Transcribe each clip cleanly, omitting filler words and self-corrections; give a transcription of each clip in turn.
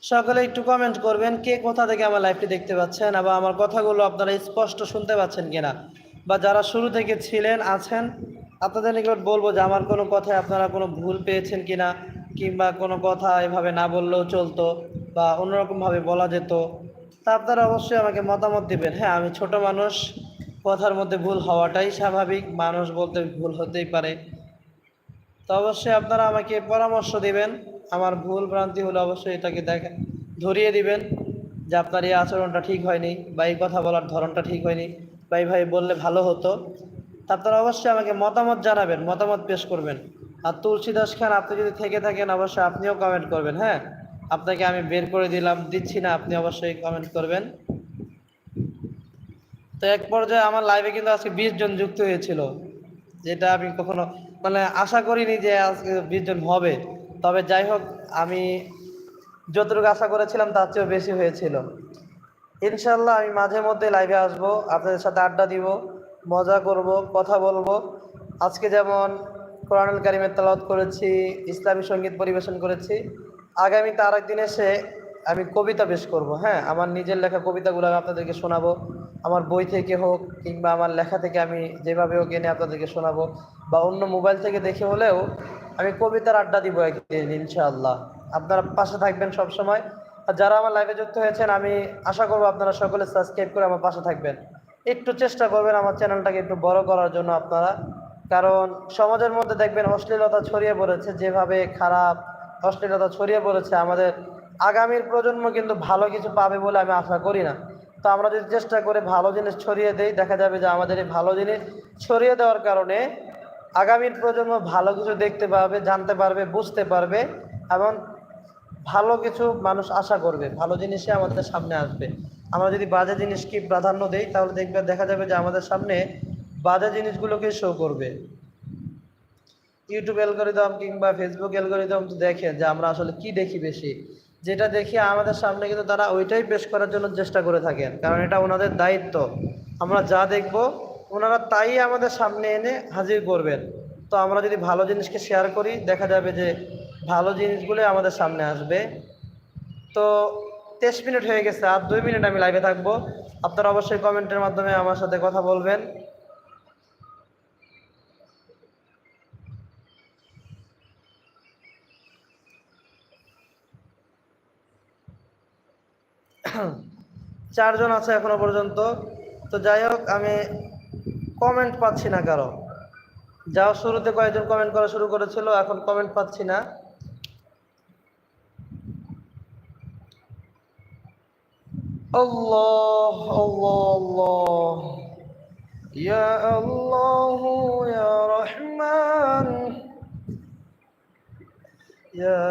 সকলে একটু কমেন্ট করবেন কে কোথা থেকে আমার লাইভটি দেখতে পাচ্ছেন, এবং আমার কথাগুলো আপনারা স্পষ্ট শুনতে পাচ্ছেন কিনা, বা যারা শুরু থেকে ছিলেন আছেন আপনাদের নিকট বলবো যে আমার কোনো কথায় আপনারা কোনো ভুল পেয়েছেন কিনা, কিংবা কোনো কথা এভাবে না বললেও চলতো বা অন্যরকমভাবে বলা যেত, তা আপনারা অবশ্যই আমাকে মতামত দিবেন। হ্যাঁ, আমি ছোট মানুষ, কথার মধ্যে ভুল হওয়াটাই স্বাভাবিক, মানুষ বলতে ভুল হতেই পারে। তো অবশ্যই আপনারা আমাকে পরামর্শ দিবেন, আমার ভুল ভ্রান্তি হলে অবশ্যই এটাকে ধরিয়ে দিবেন যে আপনার এই আচরণটা ঠিক হয়নি, বা এই কথা বলার ধরনটা ঠিক হয়নি, বা এইভাবে বললে ভালো হতো। তা আপনারা অবশ্যই আমাকে মতামত জানাবেন, মতামত পেশ করবেন। আর তুলসীদাস খান, আপনি যদি থেকে থাকেন অবশ্যই আপনিও কমেন্ট করবেন। হ্যাঁ, আপনাকে আমি বের করে দিচ্ছি না, আপনি অবশ্যই কমেন্ট করবেন। তো এক পর্যায়ে আমার লাইভে কিন্তু আজকে 20 জন যুক্ত হয়েছিল, যেটা আমি কখনো আশা করিনি যে আজকে 20 জন হবে। তবে যাই হোক, আমি যতটুকু আশা করেছিলাম তার চেয়েও বেশি হয়েছিল। ইনশাল্লাহ আমি মাঝে মধ্যে লাইভে আসবো, আপনাদের সাথে আড্ডা দিব, মজা করব, কথা বলবো। আজকে যেমন কোরআনুল কারীমের তেলাওয়াত করেছি, ইসলামী সঙ্গীত পরিবেশন করেছি, আগামীতে আরেকদিন এসে আমি কবিতা পেশ করব। হ্যাঁ, আমার নিজের লেখা কবিতাগুলো আমি আপনাদেরকে শোনাবো, আমার বই থেকে হোক কিংবা আমার লেখা থেকে আমি যেভাবে হোক এনে আপনাদেরকে শোনাবো, বা অন্য মোবাইল থেকে দেখে হলেও আমি কবিতার আড্ডা দিব একদিন ইনশাআল্লাহ। আপনারা পাশে থাকবেন সব সময়। আর যারা আমার লাইভে যুক্ত হয়েছেন, আমি আশা করবো আপনারা সকলে সাবস্ক্রাইব করে আমার পাশে থাকবেন। একটু চেষ্টা করবেন আমার চ্যানেলটাকে একটু বড় করার জন্য আপনারা, কারণ সমাজের মধ্যে দেখবেন অশ্লীলতা ছড়িয়ে পড়েছে, যেভাবে খারাপ অশ্লীলতা ছড়িয়ে পড়েছে, আমাদের আগামীর প্রজন্ম কিন্তু ভালো কিছু পাবে বলে আমি আশা করি না। তো আমরা যদি চেষ্টা করে ভালো জিনিস ছড়িয়ে দেই, দেখা যাবে যে আমাদের এই ভালো জিনিস ছড়িয়ে দেওয়ার কারণে আগামীর প্রজন্ম ভালো কিছু দেখতে পাবে, জানতে পারবে, বুঝতে পারবে, এবং ভালো কিছু মানুষ আশা করবে, ভালো জিনিসই আমাদের সামনে আসবে। আমরা যদি বাজে জিনিসকে প্রাধান্য দেই, তাহলে দেখা যাবে যে আমাদের সামনে বাজে জিনিসগুলোকে শো করবে। ইউটিউব অ্যালগরিদম কিংবা ফেসবুক অ্যালগরিদম তো দেখে যে আমরা আসলে কি দেখি বেশি, যেটা দেখি আমাদের সামনে কিন্তু তারা ওইটাই পেশ করার জন্য চেষ্টা করে থাকেন, কারণ এটা ওনাদের দায়িত্ব। আমরা যা দেখব ওনারা তাই আমাদের সামনে এনে হাজির করবেন। তো আমরা যদি ভালো জিনিসকে শেয়ার করি, দেখা যাবে যে ভালো জিনিসগুলোই আমাদের সামনে আসবে। তো 23 মিনিট হয়ে গেছে, আর 2 মিনিট আমি লাইভে থাকবো। আপনারা অবশ্যই কমেন্টের মাধ্যমে আমার সাথে কথা বলবেন। চারজন আছে এখনো পর্যন্ত। তো যাই হোক, আমি কমেন্ট পাচ্ছি না কারো। যাও, শুরুতে কয়েকজন কমেন্ট করা শুরু করেছিল, এখন কমেন্ট পাচ্ছি না। আল্লাহ আল্লাহ আল্লাহ, ইয়া আল্লাহ ইয়া রহমান, ইয়া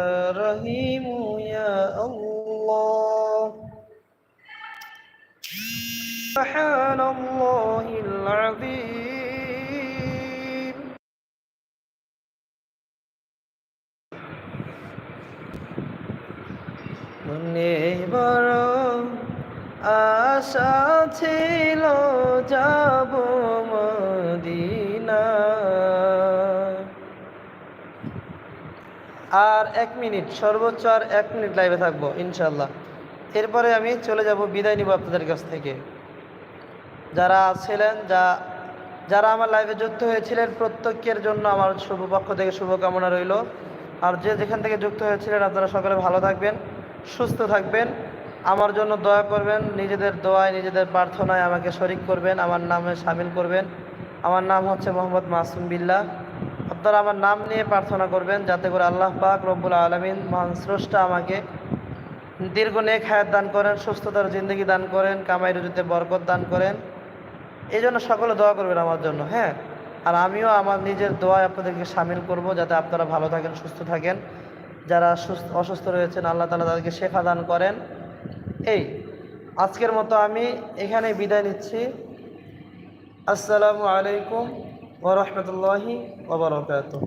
রহিম, ইয়া আল্লাহ, সুবহানাল্লাহিল আযীম। মনে বড় আশা ছিল যাব মদিনা। আর 1 মিনিট, সর্বোচ্চ আর 1 মিনিট লাইভে থাকবো ইনশাল্লাহ। এরপরে আমি চলে যাব, বিদায় নিব আপনাদের কাছ থেকে। যারা ছিলেন, যারা আমার লাইভে যুক্ত হয়েছিলেন, প্রত্যেকের জন্য আমার পক্ষ থেকে শুভকামনা রইল। আর যেখান থেকে যুক্ত হয়েছিলেন, আপনারা সকলে ভালো থাকবেন, সুস্থ থাকবেন, আমার জন্য দোয়া করবেন, নিজেদের দোয়ায় নিজেদের প্রার্থনায় আমাকে শরিক করবেন, আমার নামে শামিল করবেন। আমার নাম হচ্ছে মোহাম্মদ মাসুম বিল্লাহ। আপনারা আমার নাম নিয়ে প্রার্থনা করবেন, যাতে করে আল্লাহ পাক রব্বুল আলামিন, মহান স্রষ্টা, আমাকে দীর্ঘ নেক হায়াত দান করেন, সুস্থতার জিন্দগি দান করেন, কামাই রুজিতে বরকত দান করেন। এই জন্য সকলে দোয়া করবেন আমার জন্য। হ্যাঁ, আর আমিও আমার নিজের দোয়ায় আপনাদেরকে শামিল করব, যাতে আপনারা ভালো থাকেন, সুস্থ থাকেন। যারা অসুস্থ রয়েছেন, আল্লাহ তাআলা তাদেরকে শেফা দান করেন। এই আজকের মতো আমি এখানেই বিদায় নিচ্ছি। আসসালামু আলাইকুম ওয়া রাহমাতুল্লাহি ওয়া বারাকাতুহু।